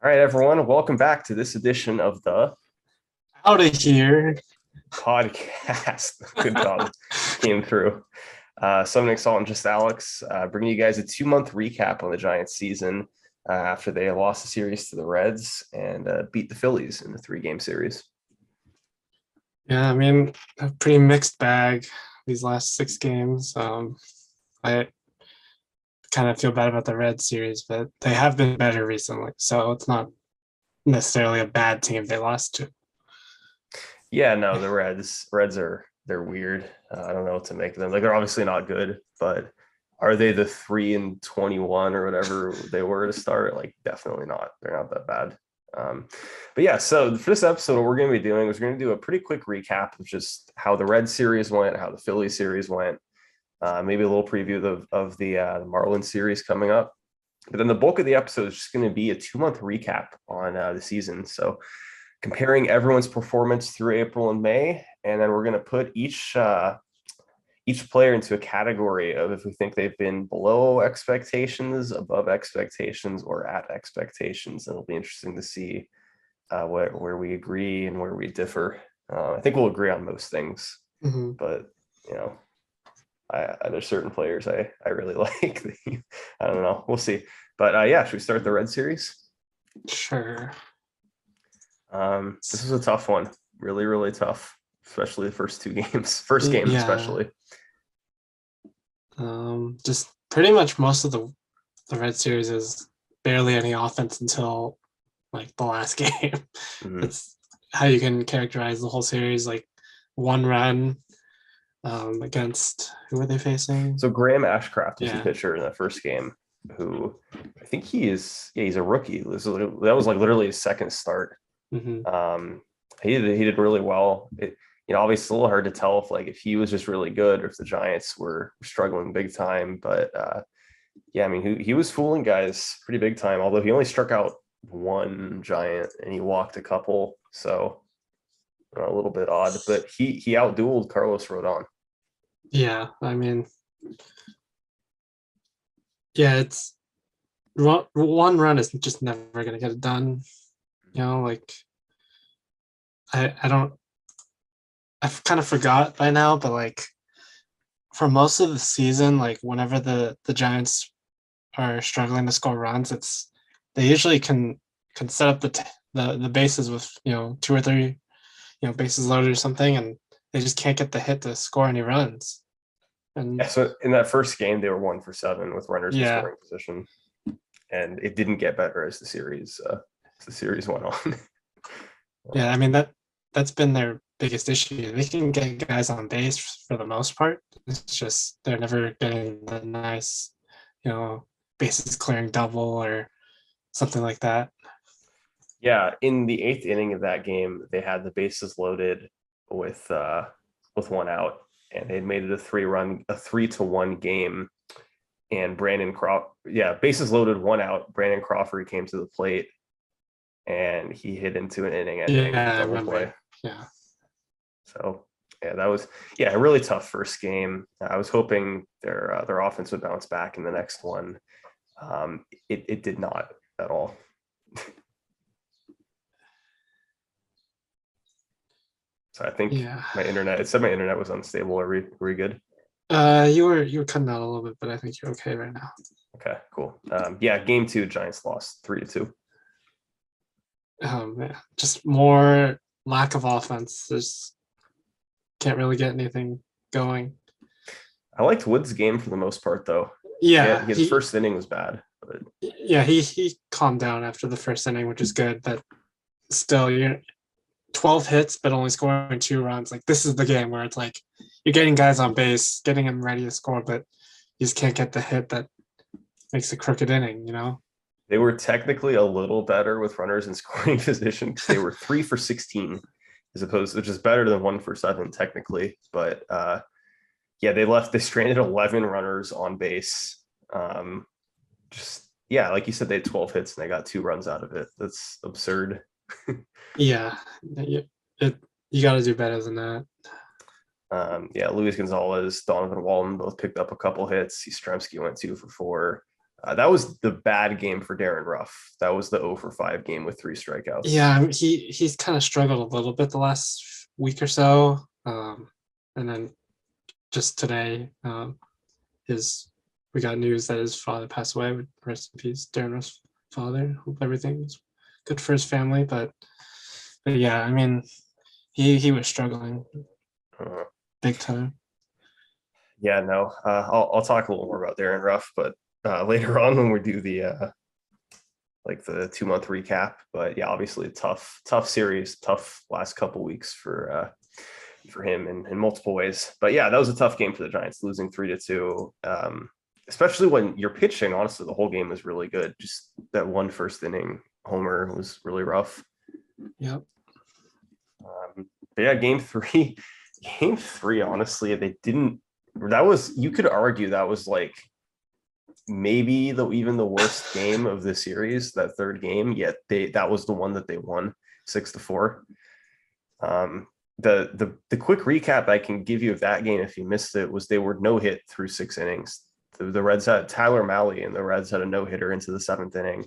All right, everyone, welcome back to this edition of the Out of here. podcast. Good call, came through. Summoning Salt and just Alex, bringing you guys a 2 month recap on the Giants season after they lost the series to the Reds and beat the Phillies in the 3 game series. Yeah, I mean, a pretty mixed bag these last 6 games. I kind of feel bad about the Red series, but they have been better recently, so it's not necessarily a bad team they lost to. Yeah, no, the Reds they're weird. I don't know what to make of them. Like they're obviously not good, but are they the 3-21 or whatever they were to start? Like definitely not. They're not that bad. Um, but yeah, so for this episode, what we're going to be doing is we're going to do a pretty quick recap of just how the Red series went, how the Philly series went, maybe a little preview of the Marlins series coming up. But then the bulk of the episode is just going to be a 2 month recap on the season. So comparing everyone's performance through April and May, and then we're going to put each player into a category of if we think they've been below expectations, above expectations, or at expectations. And it'll be interesting to see where we agree and where we differ. I think we'll agree on most things, Mhm. but you know, there's certain players I really like. I don't know. We'll see. But yeah, should we start the Red series? Sure. This is a tough one. Really, really tough, especially the first 2 games. First game, Yeah. especially. Just pretty much most of the Red series is barely any offense until like the last game. Mhm. That's how you can characterize the whole series. Like one run against who were they facing? So Graham Ashcraft was the Yeah. pitcher in that first game, who I think he's a rookie. That was like literally his second start. Hmm. Um, he did really well. Obviously it's a little hard to tell if he was just really good or if the Giants were struggling big time. But yeah, I mean he was fooling guys pretty big time. Although he only struck out one Giant and he walked a couple, so a little bit odd. But he outdueled Carlos Rodon. Yeah, I mean, yeah, it's one run is just never gonna get it done. Like I don't I've kind of forgot by now, but like for most of the season, like whenever the Giants are struggling to score runs, it's they usually can set up the bases with 2 or 3 bases loaded or something, and they just can't get the hit to score any runs. Yeah, And so in that first game, they were 1 for 7 with runners in yeah, scoring position, and it didn't get better as the series went on. yeah, I mean that's been their biggest issue. They can get guys on base for the most part. It's just they're never getting the nice, you know, bases clearing double or something like that. Yeah, in the 8th inning of that game, they had the bases loaded with one out, and they'd made it a 3-1 game. And bases loaded, one out. Brandon Crawford came to the plate, and he hit into an inning-ending Yeah, I double play. remember. Yeah. So yeah, that was a really tough first game. I was hoping their offense would bounce back in the next one. It did not at all. So I think Yeah. it said my internet was unstable. Are we good? You were cutting out a little bit, but I think you're okay right now. Okay, cool. Yeah, game 2, Giants lost 3-2. Yeah, just more lack of offense. Just can't really get anything going. I liked Wood's game for the most part, though. Yeah, His first inning was bad, but he calmed down after the first inning, which is good. But still, you're 12 hits, but only scoring 2 runs. Like this is the game where it's like you're getting guys on base, getting them ready to score, but you just can't get the hit that makes a crooked inning. they were technically a little better with runners in scoring position because they were 3 for 16 as opposed, which is better than 1 for 7 technically. But yeah, they stranded 11 runners on base. Just yeah, like you said, they had 12 hits and they got 2 runs out of it. That's absurd. Yeah, you got to do better than that. Yeah, Luis Gonzalez, Donovan Walton both picked up a couple hits. Yastrzemski went 2 for 4. That was the bad game for Darren Ruff. That was the 0 for 5 game with 3 Yeah, strikeouts. I mean, he's kind of struggled a little bit the last week or so, and then just today, his we got news that his father passed away. Rest in peace, Darren Ruff's father. Hope everything's good for his family. But yeah, I mean, he was struggling Uh, big time. yeah, no, I'll talk a little more about Darren Ruff, but later on when we do the like the 2 month recap. But yeah, obviously a tough series, tough last couple weeks for him in multiple ways. But yeah, that was a tough game for the Giants, losing 3-2. Especially when you're pitching, honestly, the whole game was really good. Just that one first inning homer was really rough. Yep. But yeah, game three, honestly, they didn't. That was, you could argue that was like maybe even the worst game of the series, that third game. Yet that was the one that they won 6-4. The quick recap I can give you of that game, if you missed it, was they were no hit through 6 innings. The Reds had Tyler Mahle, and the Reds had a no hitter into the 7th inning.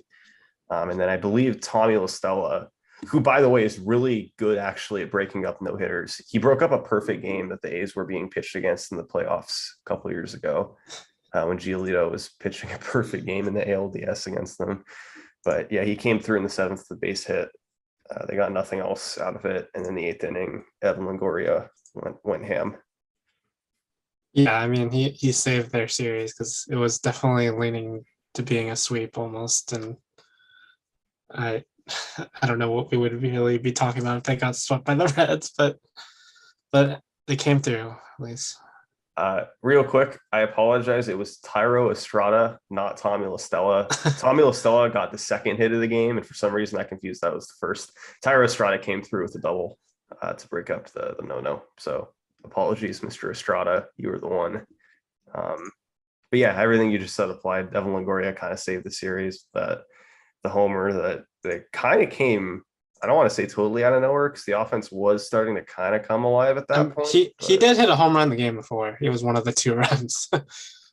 And then I believe Tommy La Stella, who, by the way, is really good actually at breaking up no hitters. He broke up a perfect game that the A's were being pitched against in the playoffs a couple of years ago, when Giolito was pitching a perfect game in the ALDS against them. But yeah, he came through in the 7th, the base hit. They got nothing else out of it. And in the 8th inning, Evan Longoria went ham. Yeah, I mean, he saved their series because it was definitely leaning to being a sweep almost, and I I don't know what we would really be talking about if they got swept by the Reds, but they came through at least. Real quick, I apologize. It was Tyro Estrada, not Tommy La Stella. Tommy La Stella got the second hit of the game, and for some reason I confused that was the first. Tyro Estrada came through with a double to break up the no-no. So apologies, Mr. Estrada. You were the one. But yeah, everything you just said applied. Evan Longoria kind of saved the series. That the homer that kind of came, I don't want to say totally out of nowhere, because the offense was starting to kind of come alive at that point. He did hit a home run the game before. He was one of the 2 runs.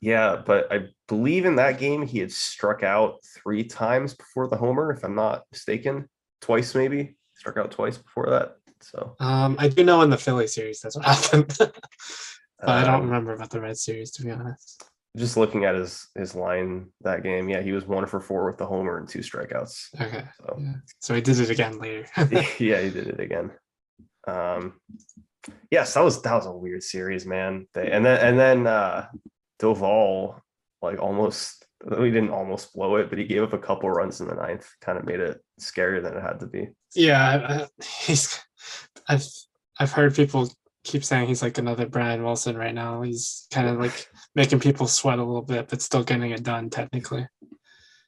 Yeah, but I believe in that game he had struck out 3 times before the homer, if I'm not mistaken. Twice, maybe. Struck out twice before that. So I do know in the Philly series that's what happened. But I don't um, remember about the Red series, to be honest. just looking at his line that game, yeah, he was 1 for 4 with the homer and 2 strikeouts. Okay. So Yeah. So he did it again later. yeah, he did it again. Yes, that was a weird series, man. And then Doval, like, almost, we didn't almost blow it, but he gave up a couple runs in the 9th. Kind of made it scarier than it had to be. Yeah, I've heard people keep saying he's like another Brian Wilson right now. He's kind of like making people sweat a little bit, but still getting it done technically.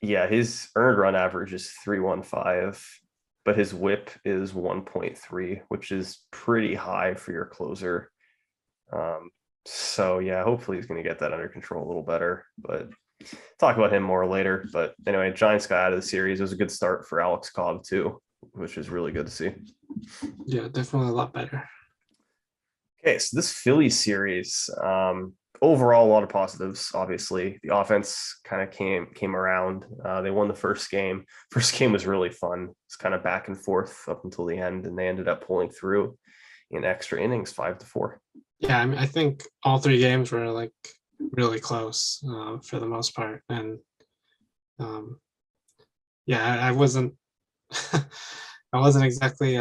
Yeah, his earned run average is 3.15, but his whip is 1.3, which is pretty high for your closer. So yeah, hopefully he's going to get that under control a little better, but talk about him more later. But anyway, Giants got out of the series. It was a good start for Alex Cobb too, which is really good to see. Yeah, definitely a lot better. Okay, so this Philly series, overall a lot of positives. Obviously, the offense kind of came around. They won the first game. First game was really fun. It's kind of back and forth up until the end, and they ended up pulling through in extra innings, 5-4. Yeah, I mean, I think all 3 games were like really close for the most part, and yeah, I wasn't I wasn't exactly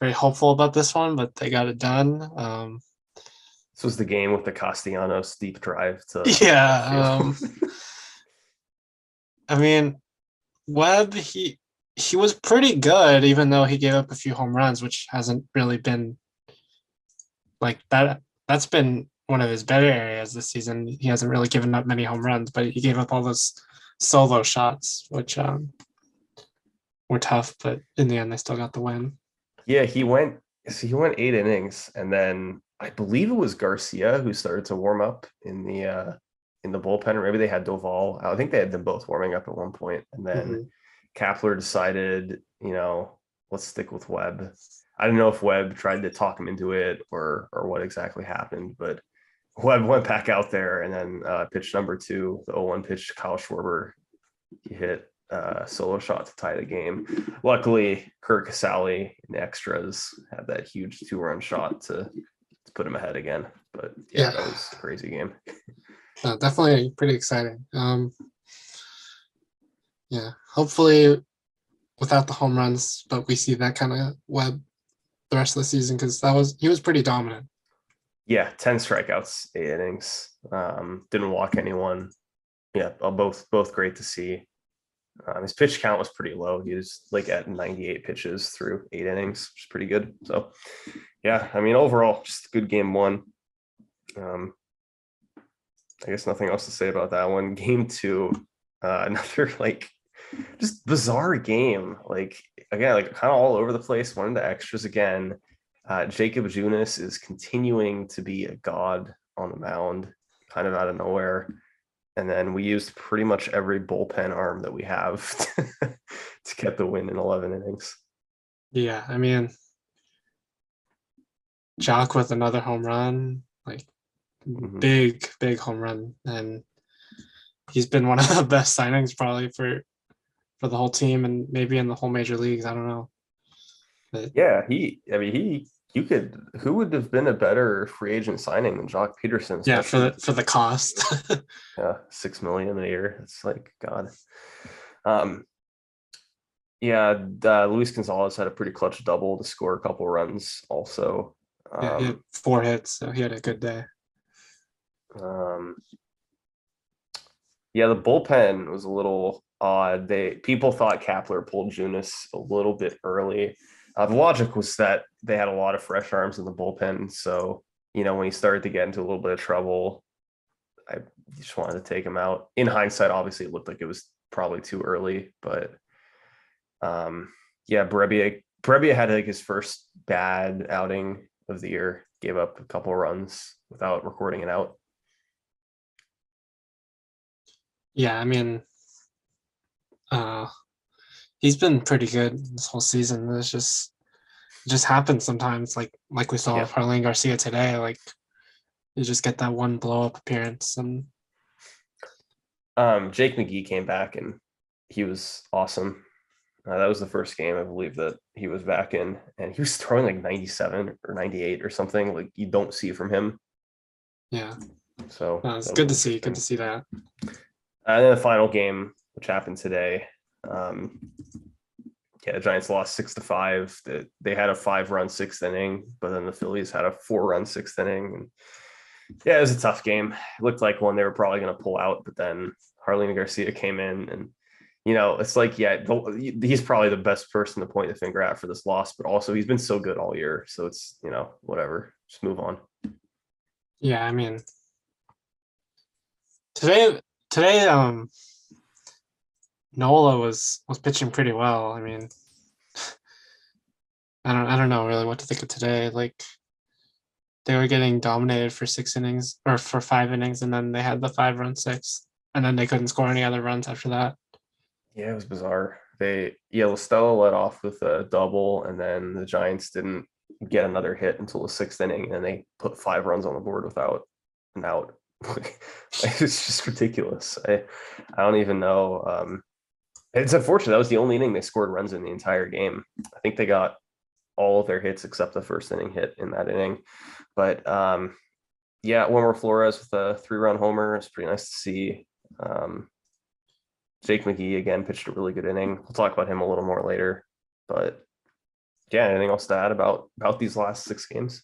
very hopeful about this one, but they got it done. This was the game with the Castellanos deep drive to Yeah, I mean, Webb he was pretty good, even though he gave up a few home runs, which hasn't really been like that. That's been one of his better areas this season. He hasn't really given up many home runs, but he gave up all those solo shots, which were tough. But in the end, they still got the win. Yeah, he went 8 innings, and then I believe it was Garcia who started to warm up in the bullpen, or maybe they had Doval. I think they had them both warming up at one point, and then Kapler decided, let's stick with Webb. I don't know if Webb tried to talk him into it or what exactly happened, but went back out there and then pitch number two, the 0-1 pitch to Kyle Schwarber. He hit a solo shot to tie the game. Luckily, Kirk Casale in the extras had that huge 2-run shot to put him ahead again. But yeah, Yeah. that was a crazy game. Definitely pretty exciting. Yeah, hopefully without the home runs, but we see that kind of Webb the rest of the season because he was pretty dominant. Yeah, 10 strikeouts, 8 innings. Didn't walk anyone. Yeah, both great to see. His pitch count was pretty low. He was like at 98 pitches through 8 innings, which is pretty good. So, yeah, I mean, overall, just a good game one. I guess nothing else to say about that one. Game two, another like just bizarre game. Like again, like kind of all over the place. One of the extras again. Jacob Junis is continuing to be a god on the mound, kind of out of nowhere. And then we used pretty much every bullpen arm that we have to get the win in 11 innings. Yeah, I mean, Jock with another home run, like big home run, and he's been one of the best signings probably for the whole team and maybe in the whole major leagues. I don't know. But Yeah, who would have been a better free agent signing than Jock Peterson? yeah, Especially for the cost. yeah, 6 million a year. It's like God. Yeah, Luis Gonzalez had a pretty clutch double to score a couple runs. Also, Yeah, he had 4 hits, so he had a good day. Yeah, the bullpen was a little odd. People thought Kapler pulled Junis a little bit early. The logic was that they had a lot of fresh arms in the bullpen, so when he started to get into a little bit of trouble, I just wanted to take him out. In hindsight, obviously, it looked like it was probably too early, but yeah, Brebbia had like his first bad outing of the year, gave up a couple runs without recording it out. Yeah, I mean, he's been pretty good this whole season. It just happens sometimes, like we saw with Harlan Garcia today. Like you just get that one blow up appearance, and Jake McGee came back and he was awesome. That was the first game I believe that he was back in, and he was throwing like 97 or 98 or something like you don't see from him. Yeah, so it's good to see. Good to see that. And then the final game, which happened today, yeah, the Giants lost 6-5. They had a 5-run sixth inning, but then the Phillies had a 4-run sixth inning. And yeah, it was a tough game. It looked like one they were probably going to pull out, but then Harlene Garcia came in, and it's like, yeah, he's probably the best person to point the finger at for this loss, but also he's been so good all year, so it's whatever, just move on. Yeah, I mean, today, Nola was pitching pretty well. I mean, I don't know really what to think of today. Like they were getting dominated for 6 innings or for 5 innings, and then they had the 5-run sixth, and then they couldn't score any other runs after that. Yeah, it was bizarre. La Stella led off with a double, and then the Giants didn't get another hit until the 6th inning, and they put 5 runs on the board without an out. It's just ridiculous. I don't even know. It's unfortunate. That was the only inning they scored runs in the entire game. I think they got all of their hits except the first inning hit in that inning. But yeah, Wilmer Flores with a 3-run homer. It's pretty nice to see. Jake McGee again pitched a really good inning. We'll talk about him a little more later. But yeah, anything else to add about these last 6 games?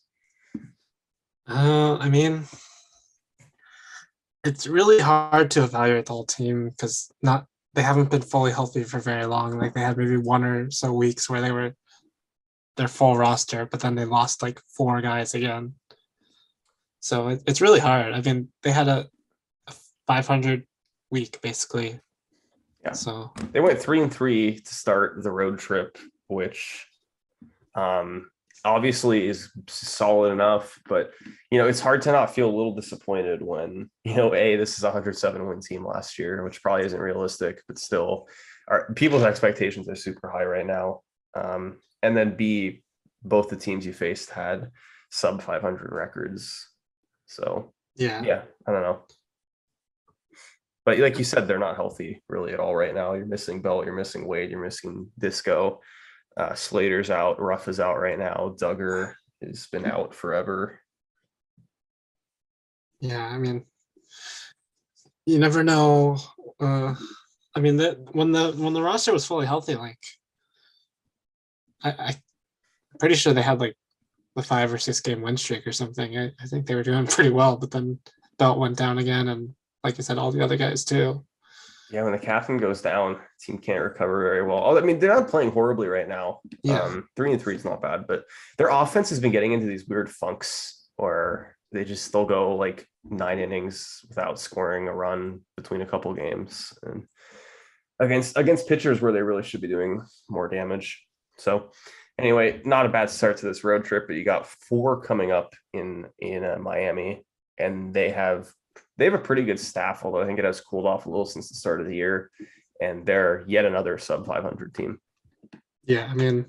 I mean, it's really hard to evaluate the whole team because they haven't been fully healthy for very long. Like they had maybe 1 or so weeks where they were their full roster, but then they lost like 4 guys again. So it's really hard. I mean, they had a 500 week basically. Yeah. So they went 3-3 to start the road trip, which obviously is solid enough, but it's hard to not feel a little disappointed when this is a 107 win team last year, which probably isn't realistic, but still people's expectations are super high right now. And then B, both the teams you faced had sub 500 records, so Yeah. Yeah, I don't know. But like you said, they're not healthy really at all right now. You're missing Belt, you're missing Wade, you're missing Disco. Slater's out, Ruff is out right now. Duggar has been out forever. Yeah. I mean, you never know. I mean, that when the roster was fully healthy, like I'm pretty sure they had like the 5 or 6 game win streak or something. I think they were doing pretty well, but then Belt went down again, and like I said, all the other guys too. Yeah, when the captain goes down, team can't recover very well. I mean, they're not playing horribly right now. Yeah. 3-3 is not bad, but their offense has been getting into these weird funks where they just still go like 9 innings without scoring a run between a couple games, and against pitchers where they really should be doing more damage. So anyway, not a bad start to this road trip, but you got 4 coming up in Miami, and they have a pretty good staff, although I think it has cooled off a little since the start of the year, and they're yet another sub 500 team. Yeah. I mean,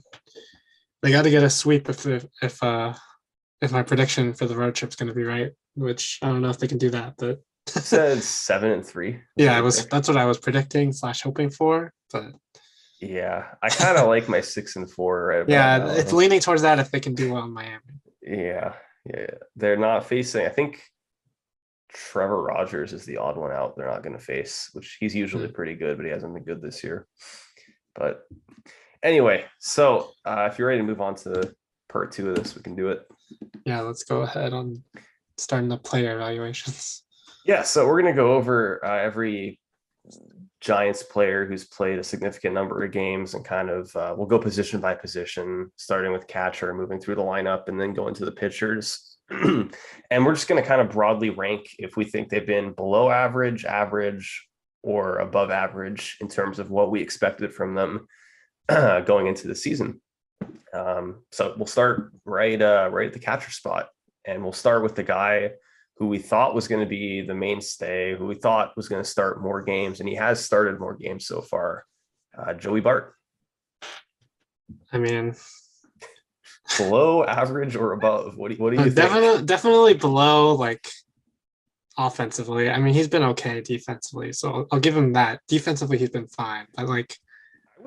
they got to get a sweep if my prediction for the road trip's going to be right, which I don't know if they can do that, but It says 7-3. yeah, that's what I was predicting / hoping for, but Yeah, I kind of like my 6-4 right about yeah, now. it's leaning towards that if they can do well in Miami. Yeah, they're not facing. I think Trevor Rogers is the odd one out. They're not going to face, which he's usually pretty good, but he hasn't been good this year. But anyway, so if you're ready to move on to part 2 of this, we can do it. Yeah, let's go ahead on starting the player evaluations. Yeah, so we're going to go over every Giants player who's played a significant number of games, and kind of we'll go position by position, starting with catcher, moving through the lineup, and then go into the pitchers. And we're just going to kind of broadly rank if we think they've been below average, average, or above average in terms of what we expected from them going into the season. So we'll start right at the catcher spot, and we'll start with the guy who we thought was going to be the mainstay, who we thought was going to start more games, and he has started more games so far. Joey Bart. I mean, below average or above? What do you think? Definitely below, like offensively. I mean, he's been okay defensively, so I'll give him that. Defensively, he's been fine, but like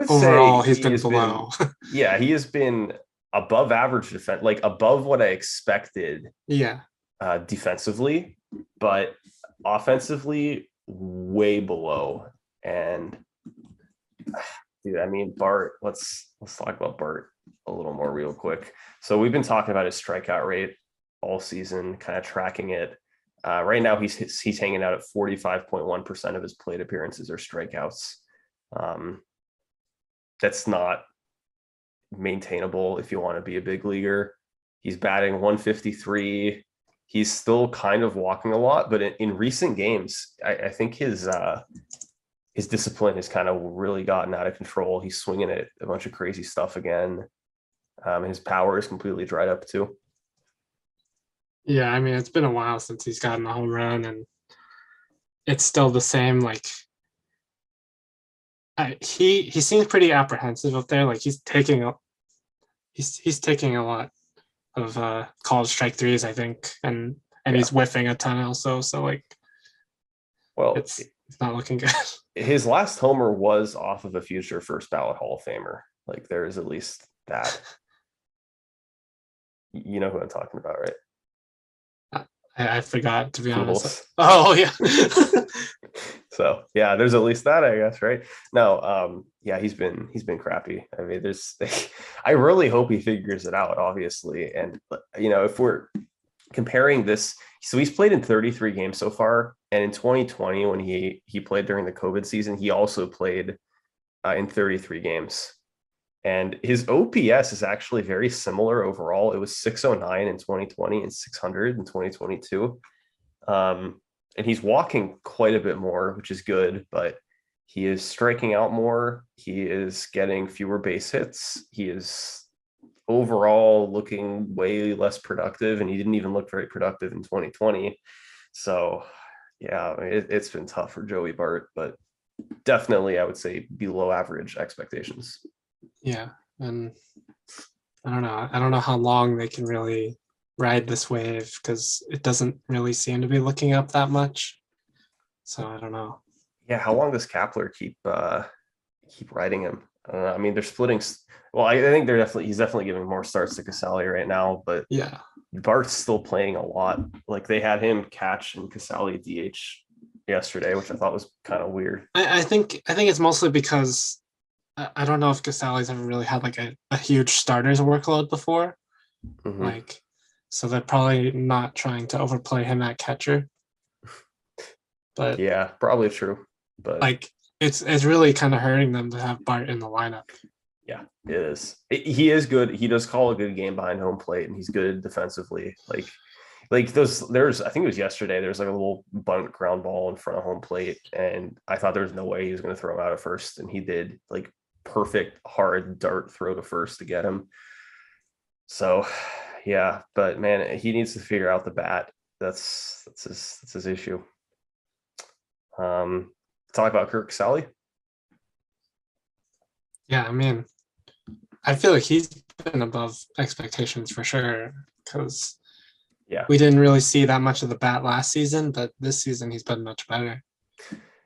overall, he's been below. Yeah, he has been above average defense, like above what I expected. Yeah. Defensively, but offensively, way below. And dude, I mean, Bart. Let's talk about Bart a little more real quick. So we've been talking about his strikeout rate all season, kind of tracking it. Right now, he's hanging out at 45.1% of his plate appearances are strikeouts. That's not maintainable if you want to be a big leaguer. He's batting 153. He's still kind of walking a lot, but in recent games, I think his discipline has kind of really gotten out of control. He's swinging at a bunch of crazy stuff again. His power is completely dried up too. Yeah, I mean, it's been a while since he's gotten a home run, and it's still the same. Like, he seems pretty apprehensive up there. Like he's taking a lot of called strike threes, I think, and he's whiffing a ton also. So like, well, it's not looking good. His last homer was off of a future first ballot Hall of Famer. Like there is at least that. You know who I'm talking about, right? I forgot, to be honest. Pujols. Oh yeah. So yeah, there's at least that, I guess, right? No, yeah, he's been crappy. I mean, I really hope he figures it out, obviously. And if we're comparing this, so he's played in 33 games so far, and in 2020, when he played during the COVID season, he also played in 33 games. And his OPS is actually very similar overall. It was 609 in 2020 and 600 in 2022. And he's walking quite a bit more, which is good, but he is striking out more. He is getting fewer base hits. He is overall looking way less productive, and he didn't even look very productive in 2020. So, yeah, I mean, it's been tough for Joey Bart, but definitely I would say below average expectations. Yeah, and I don't know how long they can really ride this wave because it doesn't really seem to be looking up that much. So I don't know. Yeah, how long does Kapler keep riding him? I don't know. I mean, they're splitting. Well, I think he's definitely giving more starts to Casali right now, but Yeah, Bart's still playing a lot. Like they had him catch and Casali DH yesterday, which I thought was kind of weird. I think it's mostly because I don't know if Casali's ever really had like a huge starters workload before. Mhm. Like, so they're probably not trying to overplay him at catcher. But Yeah, probably true. But like, it's really kind of hurting them to have Bart in the lineup. yeah, it is. He is good. He does call a good game behind home plate, and he's good defensively. Like there's I think it was yesterday. There's like a little bunt ground ball in front of home plate, and I thought there was no way he was going to throw him out at first, and he did. Like perfect hard dart throw to first to get him. So yeah, but man, he needs to figure out the bat. That's his issue. Talk about Kirk Sally. Yeah, I mean, I feel like he's been above expectations for sure because Yeah, we didn't really see that much of the bat last season, but this season he's been much better.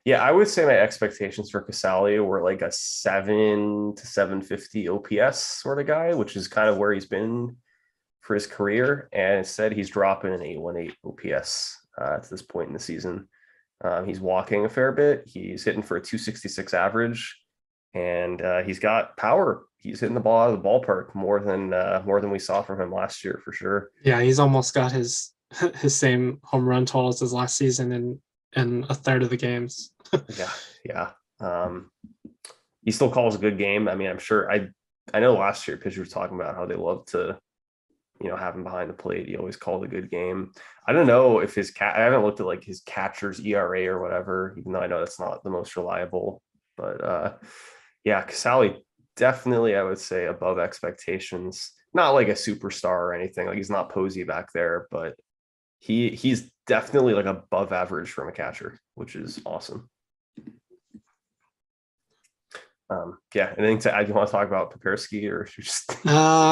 yeah. I would say my expectations for Casali were like a 7 to 750 OPS sort of guy, which is kind of where he's been for his career. And instead, he's dropping an 818 OPS at this point in the season. He's walking a fair bit. He's hitting for a 266 average, and he's got power. He's hitting the ball out of the ballpark more than we saw from him last year for sure. Yeah, he's almost got his his same home run totals as last season in a third of the games. Yeah, yeah. He still calls a good game. I mean, I'm sure I know last year pitchers were talking about how they love to have him behind the plate. He always called a good game. I don't know if I haven't looked at like his catcher's ERA or whatever, even though I know that's not the most reliable. But yeah, Casali definitely I would say above expectations. Not like a superstar or anything. Like he's not Posey back there, but he's definitely like above average from a catcher, which is awesome. Yeah, anything to add? You want to talk about Papersky or just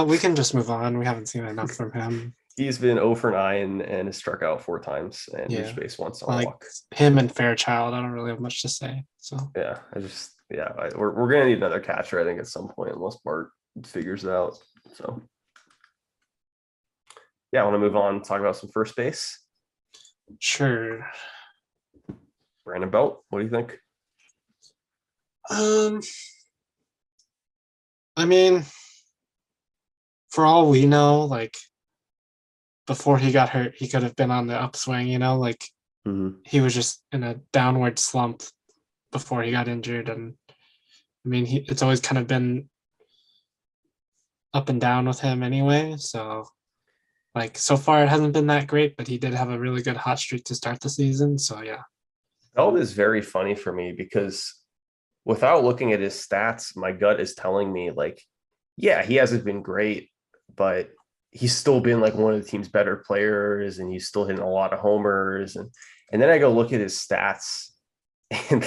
We can just move on. We haven't seen enough from him. he's been 0 for 9 and has struck out 4 times and Yeah. reached base once on a Like walk. him and Fairchild, I don't really have much to say. So Yeah, we're gonna need another catcher, I think, at some point, unless Bart figures it out. So yeah, I want to move on, talk about some first base. sure. Brandon Belt, what do you think? Um, I mean, for all we know, like before he got hurt, he could have been on the upswing, like Mm-hmm. he was just in a downward slump before he got injured. And I mean, it's always kind of been up and down with him anyway. So, like, so far it hasn't been that great, but he did have a really good hot streak to start the season. So, yeah. Belt is very funny for me because without looking at his stats, my gut is telling me like, yeah, he hasn't been great, but he's still been like one of the team's better players, and he's still hitting a lot of homers. And then I go look at his stats, and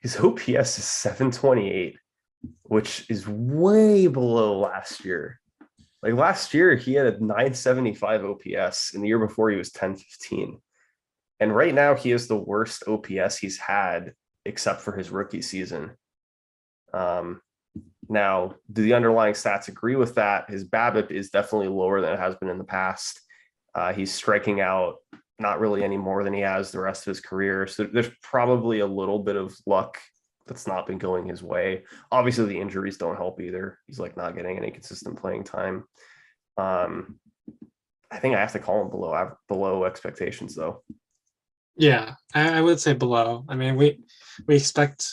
his OPS is 728, which is way below last year. Like last year, he had a 975 OPS, and the year before he was 1015. And right now, he is the worst OPS he's had except for his rookie season. Now, do the underlying stats agree with that? His BABIP is definitely lower than it has been in the past. He's striking out not really any more than he has the rest of his career. So there's probably a little bit of luck that's not been going his way. Obviously, the injuries don't help either. He's like not getting any consistent playing time. I think I have to call him below expectations, though. Yeah, I would say below. I mean, we expect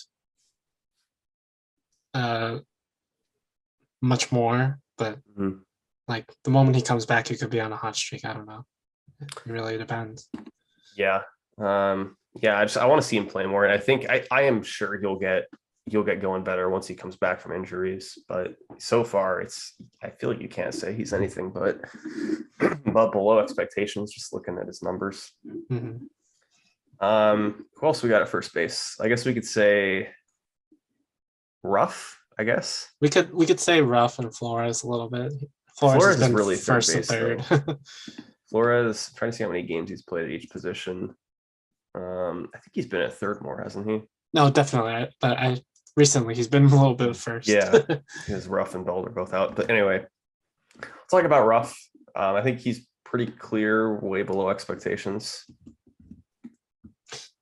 much more, but like the moment he comes back, he could be on a hot streak. I don't know. It really depends. Yeah. Yeah, I want to see him play more. And I think I am sure he'll get going better once he comes back from injuries. But so far I feel like you can't say he's anything but below expectations, just looking at his numbers. Mm-hmm. Who else we got at first base? I guess we could say Ruff, I guess. We could say Ruff and Flores a little bit. Flores has is been really first third and base, third. Flores, trying to see how many games he's played at each position. I think he's been at third more, hasn't he? No, definitely. But I recently he's been a little bit first. Yeah, because Ruff and Bell are both out. But anyway, let's talk about Ruff. I think he's pretty clear, way below expectations.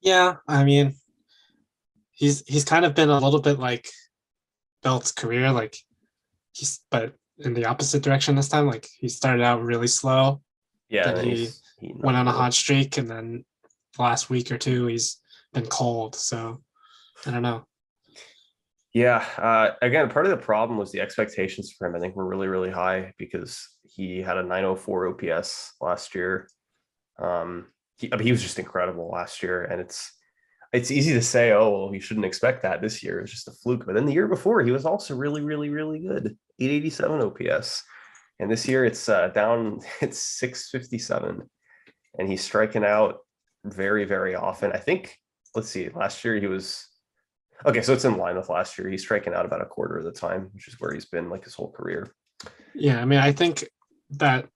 Yeah, I mean, he's kind of been a little bit like Belt's career, like but in the opposite direction this time. Like he started out really slow, Yeah, then and he he went on a hot streak, and then the last week or two he's been cold. So I don't know. Yeah. Again, part of the problem was the expectations for him. I think were really, really high because he had a 904 OPS last year. I mean, he was just incredible last year, and it's easy to say, oh, well, you shouldn't expect that this year. It's just a fluke. But then the year before, he was also really, really, really good. 887 OPS. And this year it's down, it's 657. And he's striking out very, very often. I think, let's see, last year he was okay, so it's in line with last year. He's striking out about a quarter of the time, which is where he's been like his whole career. Yeah, I mean, I think that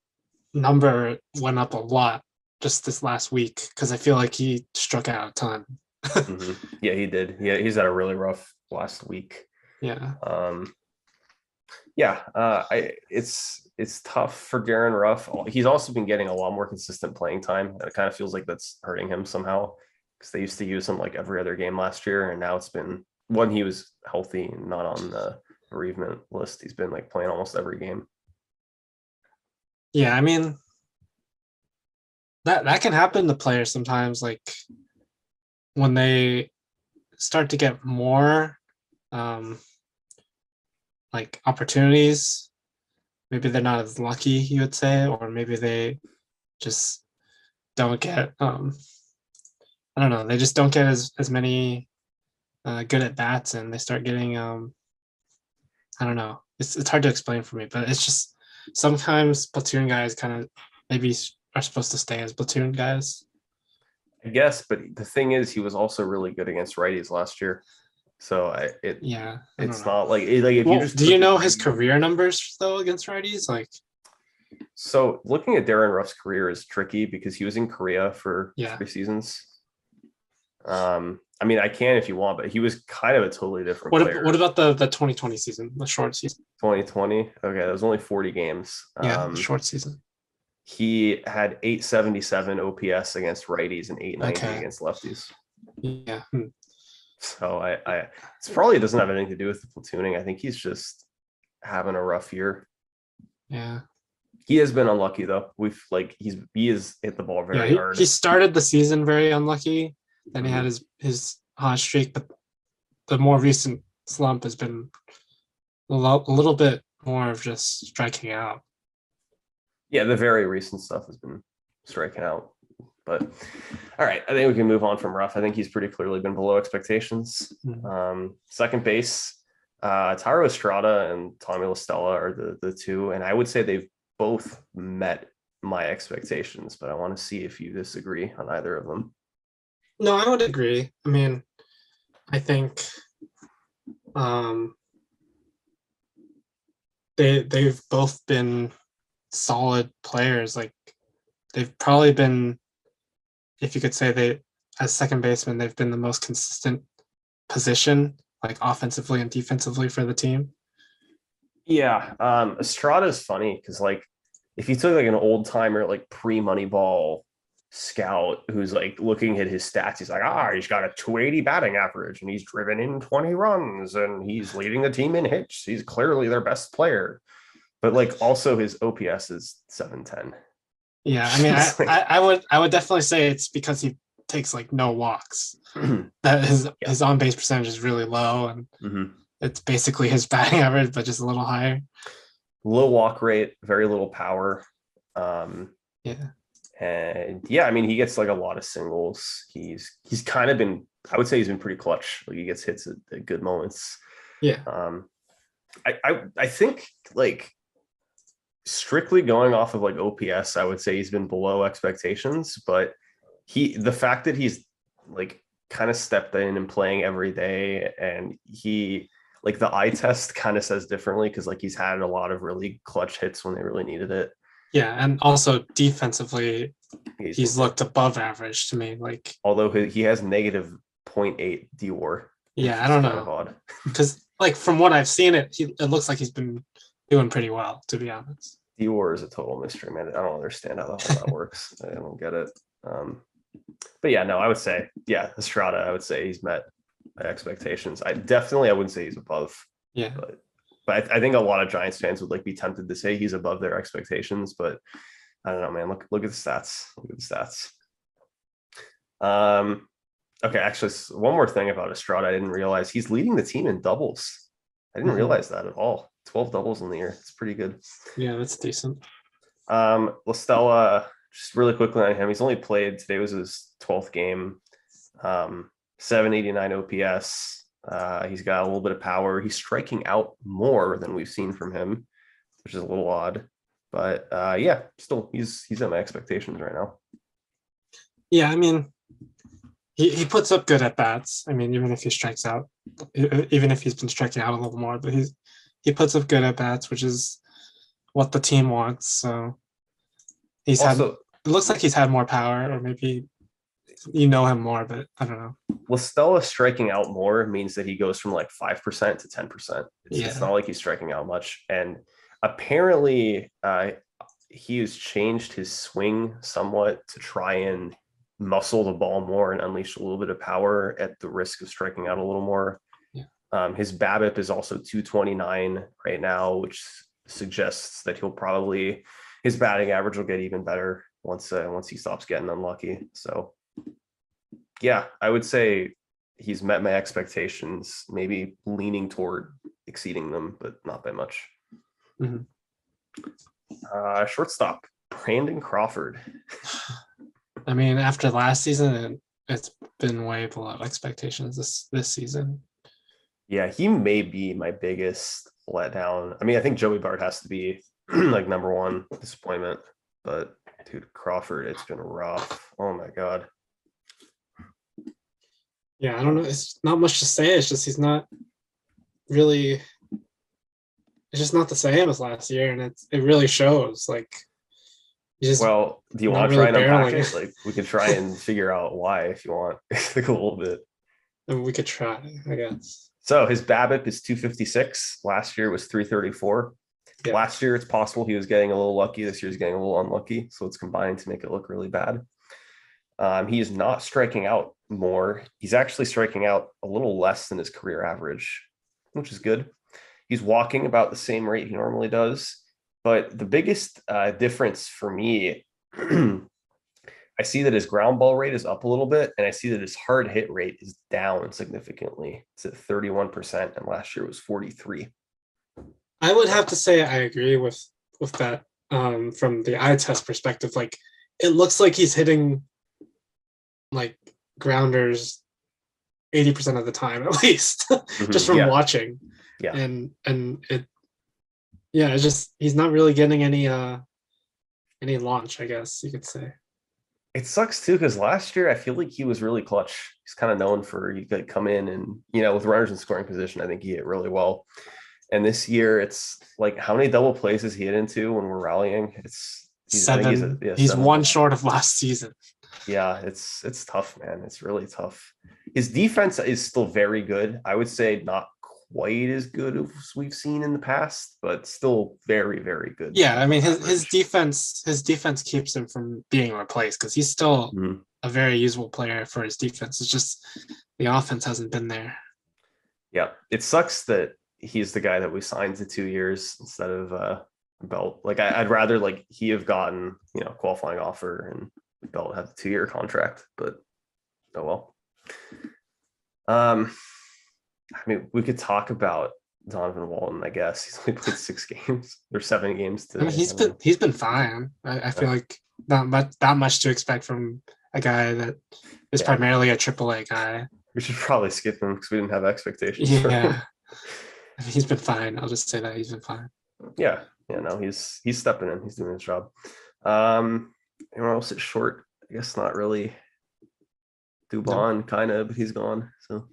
number went up a lot just this last week because I feel like he struck out a ton. Yeah, he did. Yeah, he's had a really rough last week. Yeah. It's tough for Darren Ruff. He's also been getting a lot more consistent playing time. And it kind of feels like that's hurting him somehow because they used to use him like every other game last year, and now it's been when he was healthy and not on the bereavement list. He's been like playing almost every game. Yeah, I mean that can happen to players sometimes, like when they start to get more like opportunities, maybe they're not as lucky, you would say, or maybe they just don't get I don't know, they just don't get as many good at bats, and they start getting I don't know, it's hard to explain for me, but it's just sometimes platoon guys kind of maybe are supposed to stay as platoon guys. I guess, but the thing is, he was also really good against righties last year. So Yeah, it's not like if you just do you know his career numbers though against righties? Like, so looking at Darren Ruff's career is tricky because he was in Korea for 3 seasons. I mean, I can if you want, but he was kind of a totally different player. What about the 2020 season, the short season? 2020. Okay, that was only 40 games. Yeah, short season. He had 877 OPS against righties and 890 against lefties. Yeah. So it's probably doesn't have anything to do with the platooning. I think he's just having a rough year. Yeah. He has been unlucky though. He has hit the ball very hard. He started the season very unlucky. Then he had his hot streak, but the more recent slump has been a little bit more of just striking out. Yeah, the very recent stuff has been striking out. But all right, I think we can move on from Ruff. I think he's pretty clearly been below expectations. Second base, Thairo Estrada and Tommy La Stella are the two, and I would say they've both met my expectations, but I want to see if you disagree on either of them. No, I would agree. I mean, I think they've both been solid players. Like they've probably been, if you could say they as second baseman, they've been the most consistent position, like offensively and defensively for the team. Yeah, Estrada is funny because like if you took like an old timer like pre-Moneyball scout who's like looking at his stats, he's like, he's got a 280 batting average and he's driven in 20 runs and he's leading the team in hits. He's clearly their best player, but like also his OPS is 710. Yeah, I mean, I would definitely say it's because he takes like no walks. That his on base percentage is really low, and it's basically his batting average, but just a little higher. Low walk rate, very little power. Yeah. And yeah, I mean, he gets like a lot of singles. He's kind of been, I would say he's been pretty clutch. Like he gets hits at good moments. Yeah. I think like strictly going off of like OPS, I would say he's been below expectations, but the fact that he's like kind of stepped in and playing every day, and he like the eye test kind of says differently because like he's had a lot of really clutch hits when they really needed it. Yeah, and also defensively, He's been he's looked above average to me. Like, although he has negative zero point 0.8 DWAR, which yeah, I is don't kind of know, odd. because like from what I've seen, it looks like he's been doing pretty well, to be honest. DWAR is a total mystery, man. I don't understand how the hell that works. I don't get it. Um, but yeah, no, I would say, yeah, Estrada, I would say he's met my expectations. I wouldn't say he's above, Yeah, but I think a lot of Giants fans would like be tempted to say he's above their expectations, but I don't know, man. Look at the stats. Look at the stats. Okay, actually, one more thing about Estrada, I didn't realize he's leading the team in doubles. I didn't Mhm. realize that at all. 12 doubles in the year. It's pretty good. Yeah, that's decent. Listella, just really quickly on him. He's only played today was his 12th game. 789 OPS. He's got a little bit of power. He's striking out more than we've seen from him, which is a little odd. But yeah, still he's at my expectations right now. Yeah, I mean, he puts up good at bats. I mean, even if he strikes out, even if he's been striking out a little more, but he puts up good at bats, which is what the team wants. So he's had. Also, It looks like he's had more power, or maybe you know him more, but I don't know. Listella striking out more means that he goes from like 5% to 10%. It's Yeah, not like he's striking out much. And apparently, he has changed his swing somewhat to try and muscle the ball more and unleash a little bit of power at the risk of striking out a little more. yeah, His BABIP is also 229 right now, which suggests that he'll probably his batting average will get even better once he stops getting unlucky. So yeah, I would say he's met my expectations, maybe leaning toward exceeding them, but not by much. mhm. Shortstop, Brandon Crawford. I mean, after last season, it's been way below expectations this season. Yeah, he may be my biggest letdown. I mean, I think Joey Bart has to be like number one disappointment, but dude, Crawford, it's been rough. Oh my God. Yeah, I don't know. It's not much to say. It's just he's not really. It's just not the same as last year, and it really shows. Like he's just Well, do you not want to really try and unpack barreling. it? Like we could try and figure out why if you want, like a little bit. And we could try, I guess. So his BABIP is 256. Last year was 334. Yeah. Last year, it's possible he was getting a little lucky. This year's getting a little unlucky. So it's combined to make it look really bad. He is not striking out more. He's actually striking out a little less than his career average, which is good. He's walking about the same rate he normally does. But the biggest difference for me, I see that his ground ball rate is up a little bit, and I see that his hard hit rate is down significantly. It's at 31%, and last year was 43. I would have to say I agree with that from the eye test perspective. Like it looks like he's hitting like grounders 80% of the time at least, just from Yeah, watching. yeah. And it yeah, it's just he's not really getting any launch, I guess you could say. It sucks too because last year I feel like he was really clutch. He's kind of known for he could come in and with runners in scoring position. I think he hit really well. And this year it's like how many double plays has he hit into when we're rallying? I think Seven. He's seven. one short of last season. Yeah, it's tough, man. It's really tough. His defense is still very good. I would say not quite as good as we've seen in the past, but still very, very good. Yeah, I mean his Average. defense keeps him from being replaced because he's still Mhm. a very usable player for his defense. It's just the offense hasn't been there. Yeah, it sucks that he's the guy that we signed to 2 years instead of Belt. Like I'd rather like he have gotten qualifying offer and Belt have the 2 year contract, but oh well. I mean, we could talk about Donovan Walton. I guess he's only played 6 games or 7 games I mean today. he's been fine. I feel like not that much to expect from a guy that is Yeah, primarily a AAA guy. we should probably skip him because we didn't have expectations for him. Yeah, I mean, he's been fine. I'll just say that he's been fine. Yeah, no, he's stepping in. He's doing his job. Anyone else at short? I guess not really. Dubon kind of, but he's gone. So,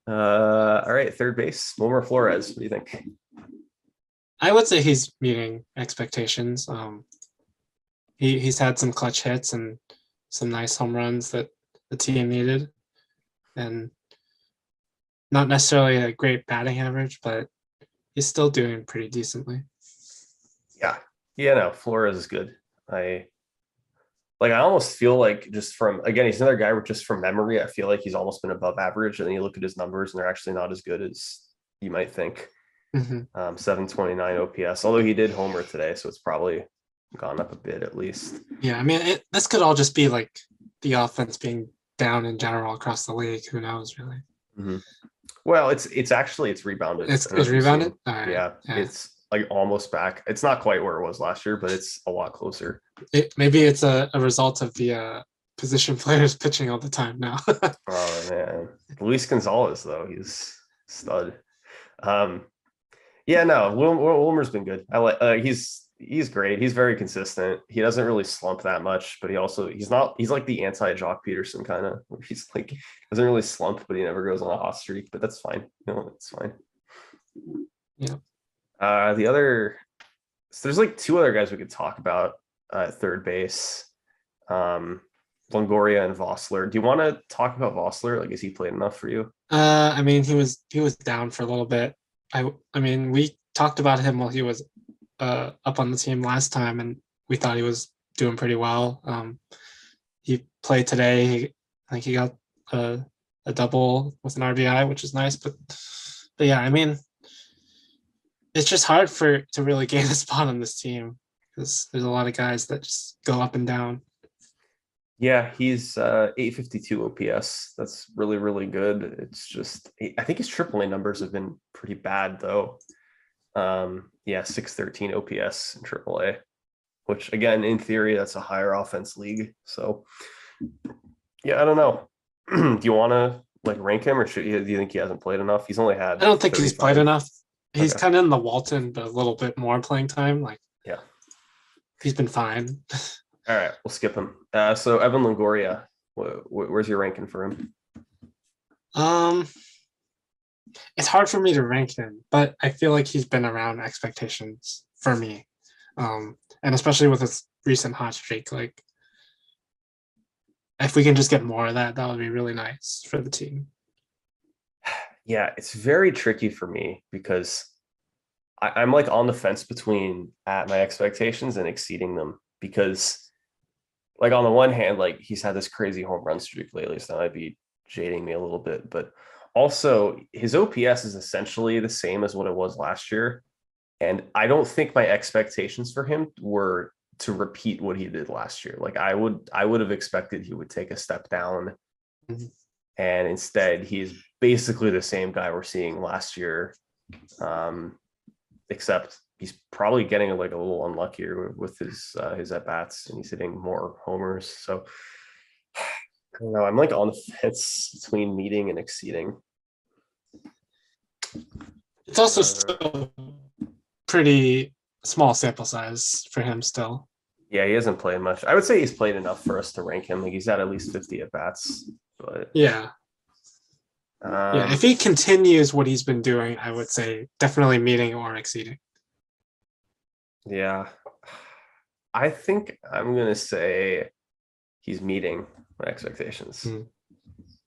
all right, third base, Wilmer Flores. What do you think? I would say he's meeting expectations. He's had some clutch hits and some nice home runs that the team needed, and not necessarily a great batting average, but he's still doing pretty decently. Yeah. Yeah, no, Flores is good. I almost feel like just from again, he's another guy where just from memory, I feel like he's almost been above average. And then you look at his numbers and they're actually not as good as you might think. Mm-hmm. 729 OPS, although he did homer today, so it's probably gone up a bit at least. Yeah, I mean, this could all just be like the offense being down in general across the league. Who knows, really? Mm-hmm. Well, it's rebounded. It's rebounded. All right. Yeah, it's like almost back. It's not quite where it was last year, but it's a lot closer. Maybe it's a result of the position players pitching all the time now. Oh man, Luis Gonzalez though, he's stud. Um, yeah, no, Wilmer's been good. I like. He's great. He's very consistent. He doesn't really slump that much, but he's not. He's like the anti Jock Peterson kind of. He's like doesn't really slump, but he never goes on a hot streak. But that's fine. No, it's fine. Yeah. The other, so there's like two other guys we could talk about at third base. Longoria and Vossler. Do you want to talk about Vossler? Like, is he played enough for you? I mean, he was down for a little bit. I mean, we talked about him while he was up on the team last time, and we thought he was doing pretty well. He played today. I think he got a double with an RBI, which is nice. But yeah, I mean, it's just hard to really gain a spot on this team because there's a lot of guys that just go up and down. Yeah, he's 852 OPS. That's really, really good. It's just I think his AAA numbers have been pretty bad though. Yeah, 613 OPS in AAA, which again, in theory, that's a higher offense league. So yeah, I don't know. Do you want to like rank him, or do you think he hasn't played enough? He's only had. I don't think he's played 35. enough. He's Okay. kind of in the Walton, but a little bit more playing time. Like, Yeah. he's been fine. All right, we'll skip him. So Evan Longoria, where's your ranking for him? Um, it's hard for me to rank him, but I feel like he's been around expectations for me. And especially with his recent hot streak, like if we can just get more of that, that would be really nice for the team. Yeah, it's very tricky for me because I'm like on the fence between at my expectations and exceeding them because like on the one hand, like he's had this crazy home run streak lately, so that might be jading me a little bit, but also his OPS is essentially the same as what it was last year. And I don't think my expectations for him were to repeat what he did last year. Like I would have expected he would take a step down. Mhm. And instead he's basically the same guy we're seeing last year. Except he's probably getting like a little unluckier with his at bats and he's hitting more homers. So I don't know. I'm like on the fence between meeting and exceeding. It's also still pretty small sample size for him still. Yeah, he hasn't played much. I would say he's played enough for us to rank him. Like he's had at least 50 at bats. But Yeah. Yeah. If he continues what he's been doing, I would say definitely meeting or exceeding. yeah, I think I'm gonna say he's meeting my expectations,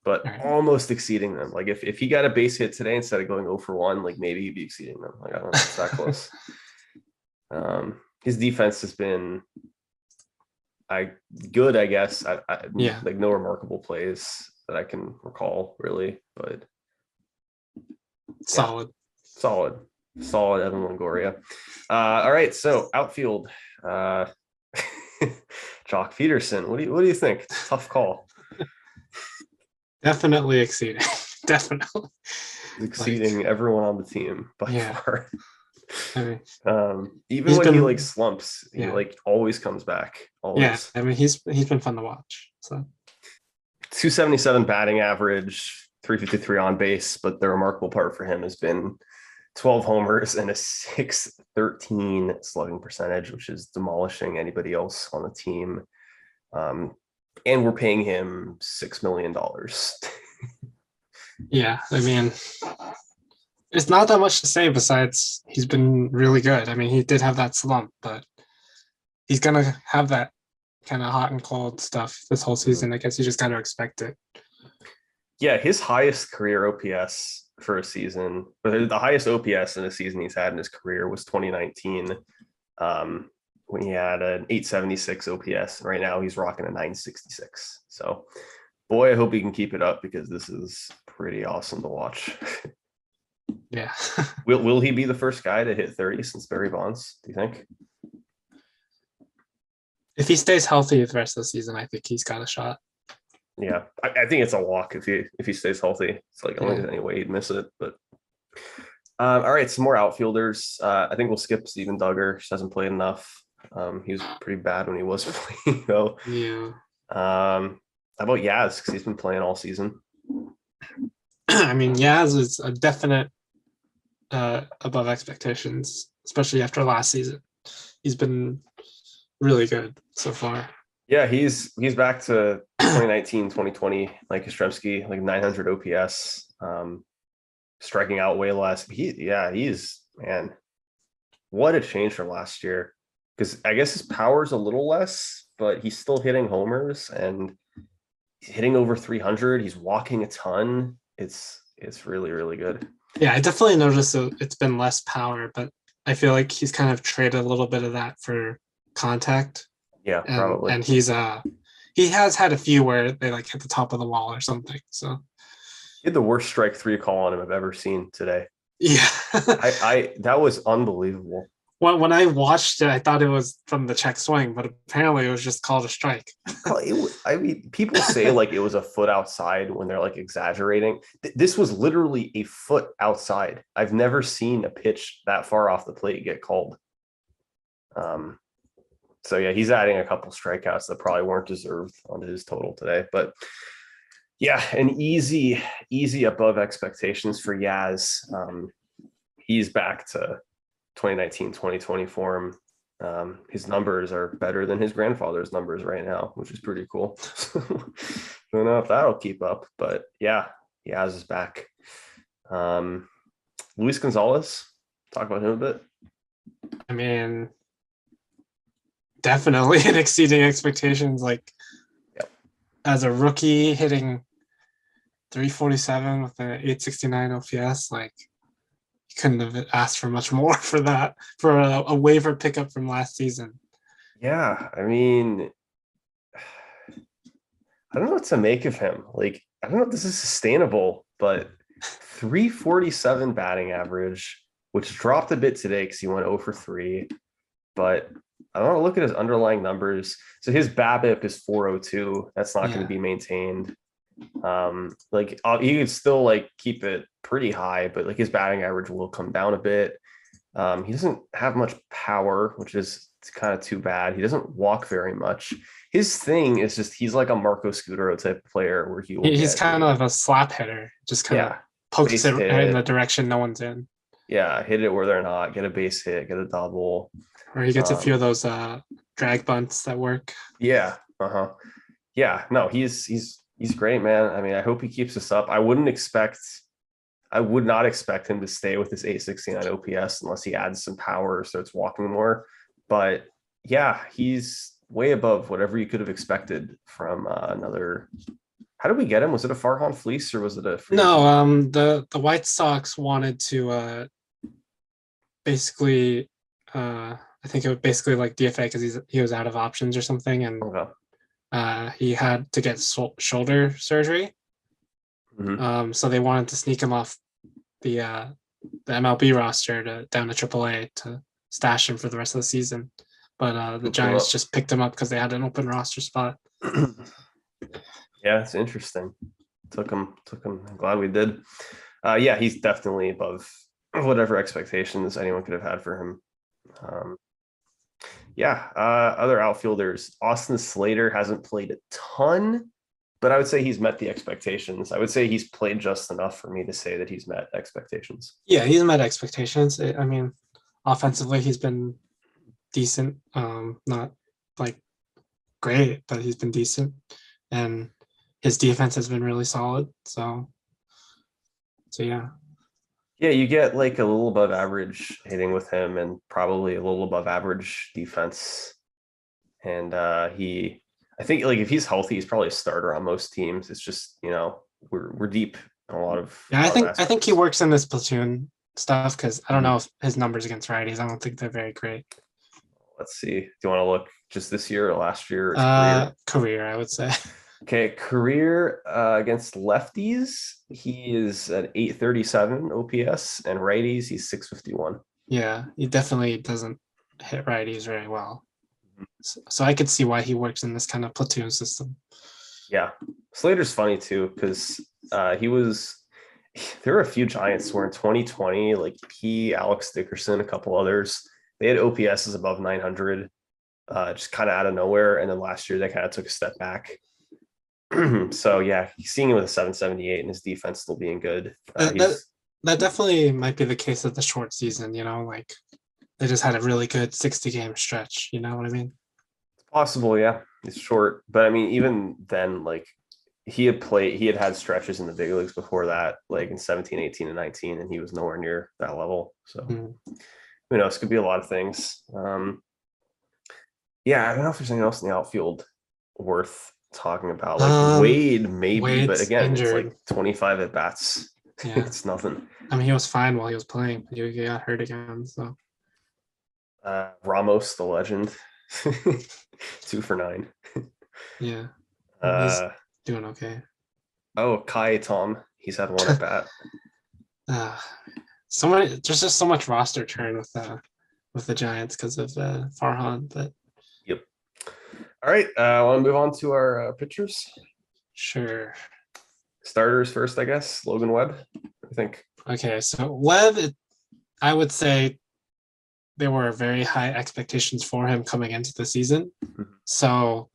but Right. almost exceeding them. Like if he got a base hit today instead of going 0 for 1, like maybe he'd be exceeding them. Like I don't know, it's that close. His defense has been good, I guess. Yeah. Like no remarkable plays that I can recall really, but Solid. solid Evan Longoria. All right, so outfield, Jock Peterson. What do you think? Tough call. Definitely exceeding. Definitely. Exceeding everyone on the team by far. I mean, even when he like slumps, he like always comes back. Always. Yeah, I mean he's been fun to watch. So 277 batting average, 353 on base, but the remarkable part for him has been 12 homers and a 613 slugging percentage, which is demolishing anybody else on the team. And we're paying him $6 million. Yeah, I mean, It's not that much to say besides he's been really good. I mean, he did have that slump, but he's gonna have that kind of hot and cold stuff this whole Mhm. season. I guess you just gotta expect it. Yeah, his highest career OPS for a season, or the highest OPS in a season he's had in his career was 2019, when he had an 876 OPS. And right now he's rocking a 966. So, boy, I hope he can keep it up because this is pretty awesome to watch. Yeah. Will he be the first guy to hit 30 since Barry Bonds? Do you think? If he stays healthy the rest of the season, I think he's got a shot. Yeah, I think it's a walk if he stays healthy. It's like I don't think Yeah. there's any way he'd miss it. But all right, some more outfielders. I think we'll skip Steven Duggar. Just hasn't played enough. He was pretty bad when he was playing though. Yeah. How about Yaz? Because he's been playing all season. I mean, Yaz is a definite above expectations, especially after last season. He's been really good so far. Yeah, he's back to 2019, 2020, like Yastrzemski, like 900 OPS, striking out way less. He's man, what a change from last year. Because I guess his power's a little less, but he's still hitting homers and he's hitting over 300. He's walking a ton. It's really really good. Yeah, I definitely noticed it's been less power, but I feel like he's kind of traded a little bit of that for contact, Yeah, and probably. and he has had a few where they like hit the top of the wall or something. So He had the worst strike three call on him I've ever seen today. yeah. I that was unbelievable. When I watched it, I thought it was from the check swing, but apparently it was just called a strike. I mean, people say like it was a foot outside when they're like exaggerating. This was literally a foot outside. I've never seen a pitch that far off the plate get called. Um, so yeah, he's adding a couple strikeouts that probably weren't deserved onto his total today. But yeah, an easy above expectations for Yaz. He's back to 2019, 2020 form. His numbers are better than his grandfather's numbers right now, which is pretty cool. Don't know if that'll keep up, but yeah, Yaz is back. Luis Gonzalez, talk about him a bit. I mean, definitely exceeding expectations. Like Yep. as a rookie hitting 347 with an 869 OPS, like you couldn't have asked for much more for that for a waiver pickup from last season. Yeah, I mean, I don't know what to make of him. Like, I don't know if this is sustainable, but 347 batting average, which dropped a bit today because he went 0 for 3. But I don't know, look at his underlying numbers. So his BABIP is 402. That's not going to Yeah. be maintained. Like he could still like keep it pretty high, but like his batting average will come down a bit. He doesn't have much power, which is kind of too bad. He doesn't walk very much. His thing is just he's like a Marco Scudero type of player where he will He's get kind of a slap hitter, just kind of yeah, pokes base it in the hit, direction no one's in, yeah, hit it where they're not, get a base hit, get a double. or he gets a few of Um, those drag bunts that work. yeah, uh-huh. Yeah, no, he's great, man. I mean, I hope he keeps this up. I would not expect him to stay with his 869 OPS unless he adds some power or starts walking more. But yeah, he's way above whatever you could have expected from another. How did we get him? Was it a Farhan fleece or was it a free No, agent? the White Sox wanted to basically, I think it was basically like DFA because he was out of options or something, and Okay. he had to get shoulder surgery. Mhm. So they wanted to sneak him off the MLB roster to down to AAA to stash him for the rest of the season. But the Scooped him Giants up. just picked him up because they had an open roster spot. Yeah, it's interesting. Took him. I'm glad we did. Yeah, he's definitely above whatever expectations anyone could have had for him. Um, yeah, other outfielders. Austin Slater hasn't played a ton, but I would say he's met the expectations. I would say he's played just enough for me to say that he's met expectations. Yeah, he's met expectations. I mean, offensively, he's been decent. Not like great, but he's been decent, and his defense has been really solid. So yeah, Yeah, you get like a little above average hitting with him and probably a little above average defense. And I think like if he's healthy, he's probably a starter on most teams. It's just, we're deep in Yeah, a lot of I think he aspects. works in this platoon stuff because I don't Mhm. know if his numbers against righties. I don't think they're very great. Let's see. Do you want to look just this year or last year or his career? Career, I would say. Okay, career against lefties, he is at 837 OPS, and righties, he's 651. Yeah, he definitely doesn't hit righties very well. So I could see why he works in this kind of platoon system. Yeah. Slater's funny too, because he was there were a few Giants where in 2020, like he, Alex Dickerson, a couple others, they had OPSs above 900, just kind of out of nowhere. And then last year they kind of took a step back. So yeah, seeing him with a 778 and his defense still being good. That, that that definitely might be the case of the short season. Like they just had a really good 60-game stretch. You know what I mean? possible, yeah. He's short, but I mean, even then, like he had had stretches in the big leagues before that, like in 17, 18, and 19, and he was nowhere near that level. So Mm. who knows? Could be a lot of things. Yeah, I don't know if there's anything else in the outfield worth talking about. Like Wade, maybe, but Wade's again, it's like injured. 25 at bats. Yeah, It's nothing. I mean he was fine while he was playing, but he got hurt again. So Ramos, the legend, 2 for 9. yeah, he's Uh, doing okay. oh, Kai Tom, he's had 1 at bat. uh, so many. There's just so much roster turn with the Giants because of Farhan. But Yep. All right. I want to move on to our pitchers. sure. Starters first, I guess. Logan Webb, I think. Okay, so Webb, I would say there were very high expectations for him coming into the season. Mhm. So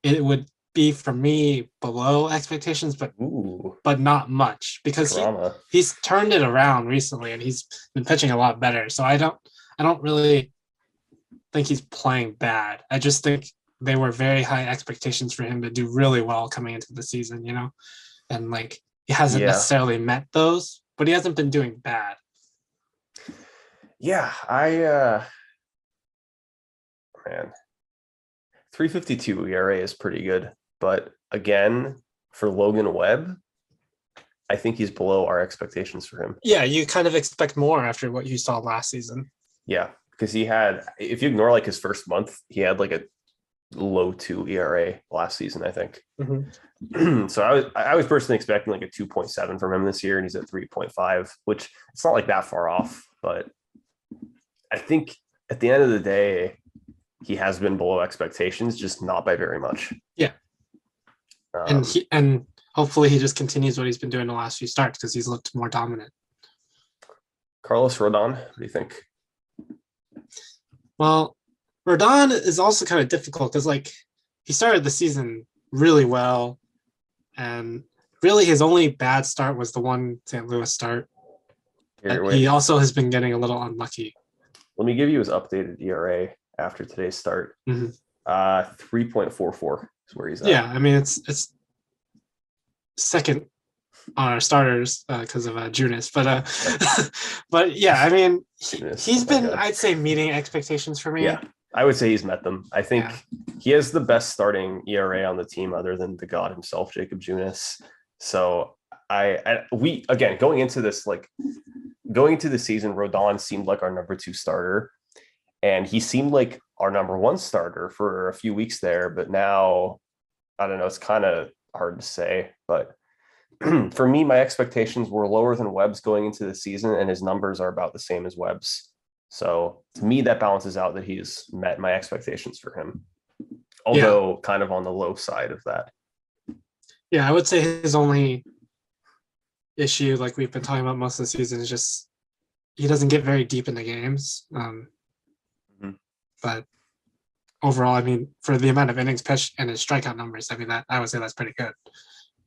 it would be for me below expectations, Ooh, but not much because drama. he's turned it around recently and he's been pitching a lot better. So I don't really think he's playing bad. I just think they were very high expectations for him to do really well coming into the season. And like he hasn't Yeah. necessarily met those, but he hasn't been doing bad. Yeah. Man, 352 ERA is pretty good. But again, for Logan Webb, I think he's below our expectations for him. Yeah, you kind of expect more after what you saw last season. Yeah. Because if you ignore like his first month, he had like a low 2 ERA last season, I think. Mm-hmm. So I was personally expecting like a 2.7 from him this year, and he's at 3.5, which it's not like that far off. But I think at the end of the day, he has been below expectations, just not by very much. Yeah, and hopefully he just continues what he's been doing the last few starts because he's looked more dominant. Carlos Rodon, what do you think? Well, Rodon is also kind of difficult because like he started the season really well, and really his only bad start was the one St. Louis start. Here, wait. He also has been getting a little unlucky. Let me give you his updated ERA after today's start. Mm-hmm. 3.44 is where he's at. Yeah, I mean it's second on our starters because of Junis, but yeah, I mean he's been I'd say meeting expectations for me. Yeah, I would say he's met them. I think he has the best starting ERA on the team, other than the god himself, Jacob Junis. So we again going into the season, Rodon seemed like our number 2 starter, and he seemed like our number 1 starter for a few weeks there. But now, I don't know. It's kind of hard to say, but for me, my expectations were lower than Webb's going into the season, and his numbers are about the same as Webb's. So to me, that balances out that he's met my expectations for him, although kind of on the low side of that. Yeah, I would say his only issue, like we've been talking about most of the season, is just he doesn't get very deep in the games. But overall, I mean, for the amount of innings pitched and his strikeout numbers, I mean, that I would say that's pretty good.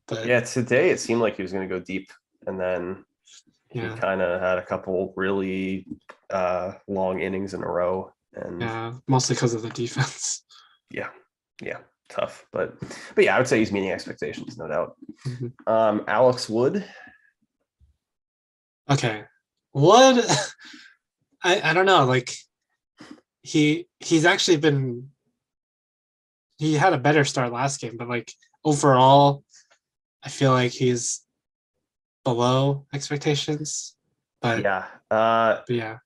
But yeah, today it seemed like he was going to go deep, and then he kind of had a couple really long innings in a row, and mostly because of the defense. Yeah, tough, but yeah, I would say he's meeting expectations, no doubt. Mm-hmm. Alex Wood, Okay. What I don't know, like he's actually been he had a better start last game, but like overall, I feel like he's below expectations. But, Yeah. but yeah,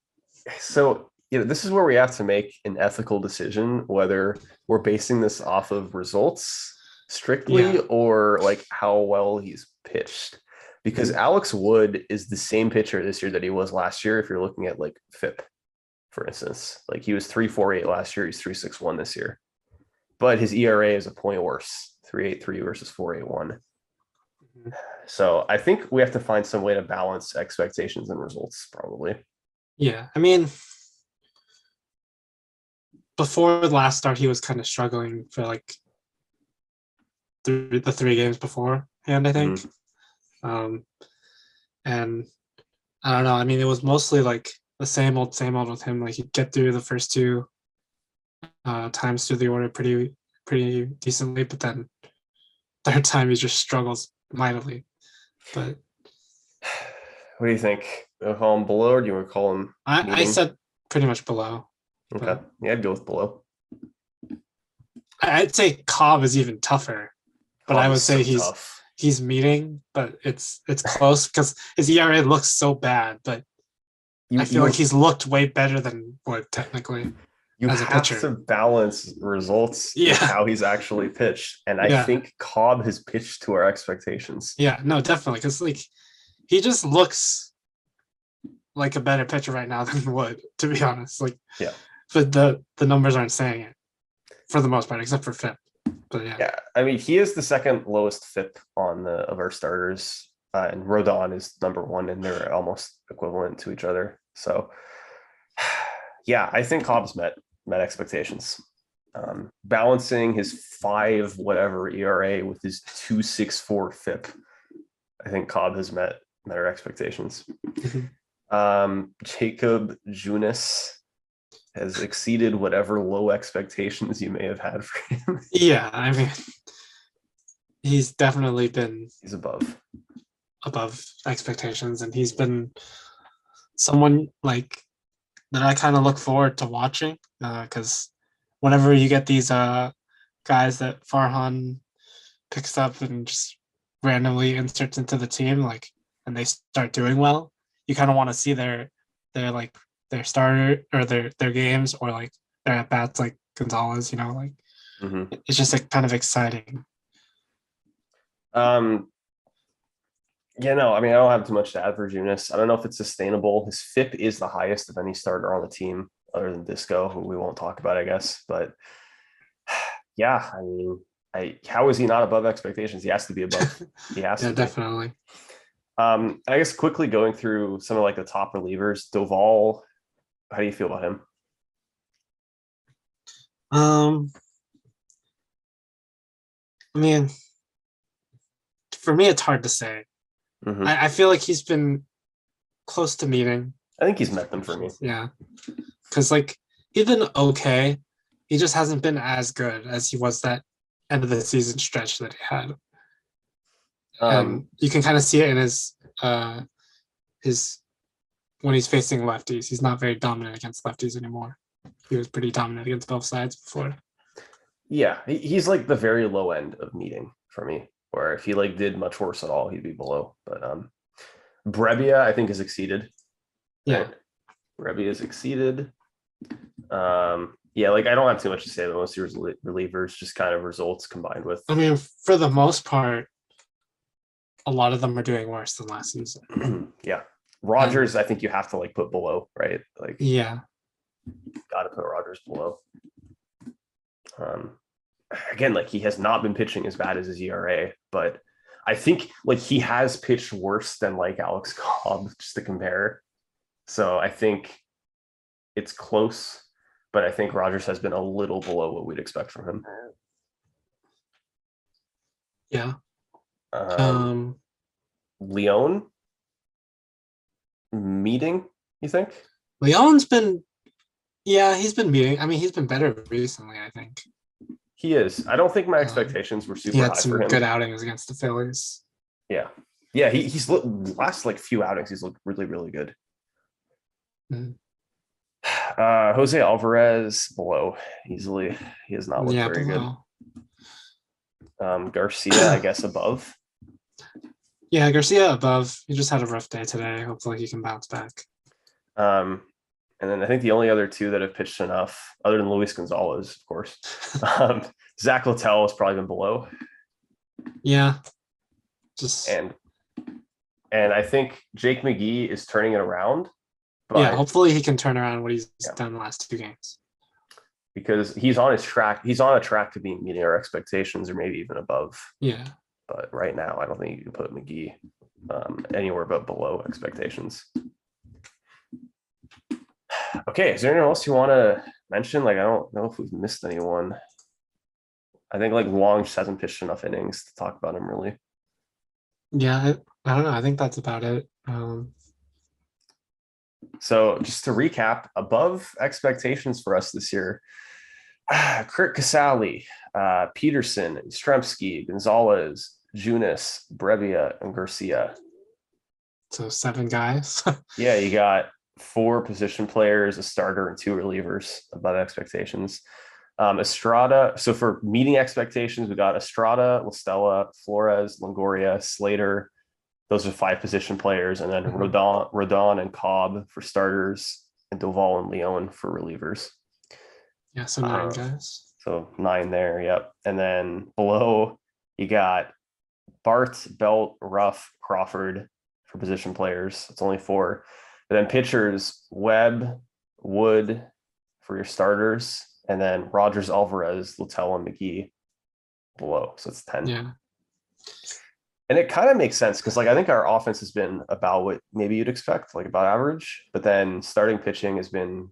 So this is where we have to make an ethical decision whether we're basing this off of results strictly yeah, or like how well he's pitched. Because mhm, Alex Wood is the same pitcher this year that he was last year. If you're looking at like FIP, for instance, like he was 3.48 last year, he's 3.61 this year, but his ERA is a point worse, 3.83 versus 4.81. mhm. So I think we have to find some way to balance expectations and results, probably. Yeah. I mean, before the last start, he was kind of struggling for like the 3 games before, and I think, Mhm. um, and I don't know. I mean, it was mostly like the same old with him. Like he'd get through the first two times through the order pretty decently, but then third time he just struggles mightily. But What do you think? You wanna call him below, or do you want to call him I meeting? said pretty much below. Okay, But yeah, I'd go with below. I'd say Cobb is even tougher. But I Cobb is would say so tough. he's meeting, but it's close because his ERA looks so bad. But You I feel like you he's looked way better than Wood technically you as a have to pitcher. balance results with Yeah, how he's actually pitched, and I yeah, think Cobb has pitched to our expectations. yeah. No, definitely because like he just looks like a better pitcher right now than Wood, to be honest. Like, Yeah, but the numbers aren't saying it for the most part, except for FIP. But yeah, yeah. I mean, he is the second lowest FIP on the of our starters, and Rodon is number one, and they're almost equivalent to each other. So, yeah, I think Cobb's met expectations. Balancing his 5 whatever ERA with his 2.64 FIP, I think Cobb has met our expectations. mhm. Jacob Junis has exceeded whatever low expectations you may have had for him. Yeah. I mean, he's definitely been He's above. above expectations, and he's been someone like that I kind of look forward to watching because whenever you get these guys that Farhan picks up and just randomly inserts into the team, like, and they start doing well, you kind of want to see their like their starter or their games or like their at bats like Gonzalez. You know, like Mm-hmm. it's just like kind of exciting. Um, yeah, no, I mean, I don't have too much to add for Junis. I don't know if it's sustainable. His FIP is the highest of any starter on the team, other than Disco, who we won't talk about, I guess. But yeah, I mean, how is he not above expectations? He has to be above. He has Yeah, to be. definitely. I guess quickly going through some of like the top relievers, Doval. How do you feel about him? Um, I mean, for me, it's hard to say. Mm-hmm. I feel like he's been close to meeting I think he's met them for me. expectations. Yeah, because like he's been okay. He just hasn't been as good as he was that end of the season stretch that he had, and Um, you can kind of see it in his when he's facing lefties. He's not very dominant against lefties anymore. He was pretty dominant against both sides before. yeah, he's like the very low end of meeting for me. Where if he like did much worse at all, he'd be below. But Brebbia, I think, has exceeded. Yeah, Right, Brebbia has exceeded. Yeah, like I don't have too much to say about most of your relievers, just kind of results combined with. I mean, for the most part, a lot of them are doing worse than last season. Yeah, And Rogers, I think you have to like put below, right? Like, yeah, got to put Rogers below. Um, Again, like he has not been pitching as bad as his ERA, but I think like he has pitched worse than like Alex Cobb, just to compare. So I think it's close, but I think Rogers has been a little below what we'd expect from him. yeah. Um, Um, Leon meeting, you think? Leon's been, yeah, he's been beating. I mean, he's been better recently. I think He is. I don't think my um, expectations were he super had high for some good him. outings against the Phillies. Yeah. Yeah, he's last like few outings, he's looked really, really good. Mhm. Jose Alvarez below easily. He has not looked Yeah, very good. below. Garcia, I guess above. Yeah, Garcia above. He just had a rough day today. Hopefully he can bounce back. Um, and then I think the only other two that have pitched enough, other than Luis Gonzalez, of course, Zach Littell has probably been below, Yeah, just and I think Jake McGee is turning it around, yeah. but Hopefully he can turn around what he's yeah, done the last 2 games. because he's on his track. He's on a track to be meeting our expectations, or maybe even above. Yeah. But right now, I don't think you can put McGee anywhere but below expectations. Okay, is there anyone else you want to mention? Like, I don't know if we've missed anyone. I think like Long just hasn't pitched enough innings to talk about him really. Yeah, I don't know. I think that's about it. So just to recap, above expectations for us this year, Kurt Casale, Peterson, Stremski, Gonzalez, Junis, Brevia, and Garcia. So 7 guys. Yeah, you got 4 position players, a starter, and 2 relievers above expectations. Estrada. So for meeting expectations, we got Estrada, La Stella, Flores, Longoria, Slater. Those are 5 position players, and then Rodon and Cobb for starters, and Doval and Leon for relievers. Yeah, so 9 guys. So 9 there, yep. And then below, you got Bart, Belt, Ruff, Crawford for position players. It's only 4. And then pitchers, Webb, Wood for your starters, and then Rogers, Alvarez, Littell, and McGee below. So it's 10. Yeah. And it kind of makes sense because, like, I think our offense has been about what maybe you'd expect, like about average, but then starting pitching has been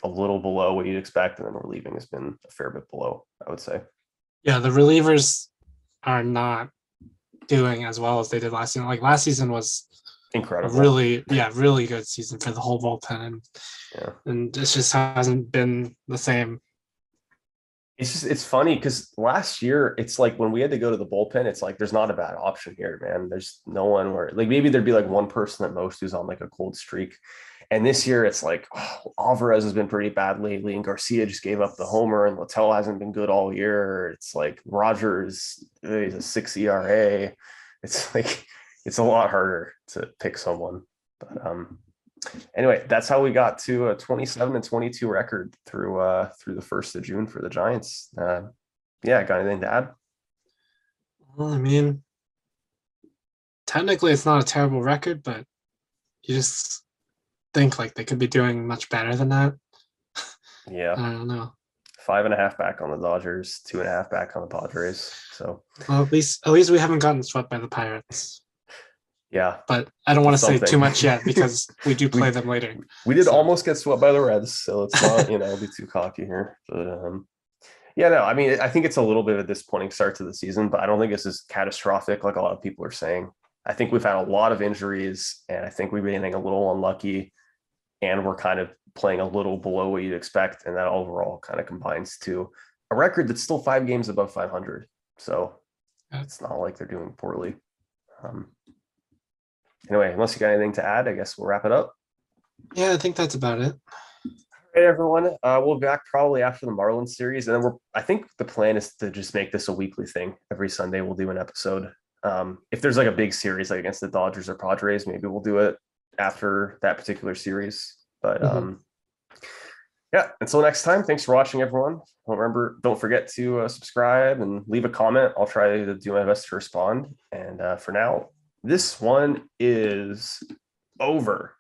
a little below what you'd expect, and then relieving has been a fair bit below, I would say. Yeah, the relievers are not doing as well as they did last season. Like last season was Incredible. really good season for the whole bullpen, Yeah. and it just hasn't been the same. It's funny because last year it's like when we had to go to the bullpen, it's like there's not a bad option here, man. There's no one where like maybe there'd be like one person at most who's on like a cold streak. And this year it's like Alvarez has been pretty bad lately, and Garcia just gave up the homer, and Littell hasn't been good all year. It's like Rogers, he's a 6 ERA. It's like it's a lot harder to pick someone. But anyway, that's how we got to a 27-22 record through the 1st of June for the Giants. Yeah, got anything to add? Well, I mean, technically it's not a terrible record, but you just think like they could be doing much better than that. Yeah, I don't know. 5.5 back on the Dodgers, 2.5 back on the Padres. So Well, at least we haven't gotten swept by the Pirates. yeah, But I don't want to say something. too much yet because we do play them later. We did So- almost get swept by the Reds, so let's not be too cocky here. But yeah, no, I mean, I think it's a little bit of a disappointing start to the season, but I don't think this is catastrophic like a lot of people are saying. I think we've had a lot of injuries, and I think we've been getting a little unlucky, and we're kind of playing a little below what you'd expect, and that overall kind of combines to a record that's still 5 games above 500. So it's not like they're doing poorly. Anyway, unless you got anything to add, I guess we'll wrap it up. Yeah, I think that's about it. All right, everyone. We'll be back probably after the Marlins series, and then I think the plan is to just make this a weekly thing. Every Sunday we'll do an episode. If there's like a big series like against the Dodgers or Padres, maybe we'll do it after that particular series. But yeah, until next time, thanks for watching, everyone. Don't forget to subscribe and leave a comment. I'll try to do my best to respond. And for now, this one is over.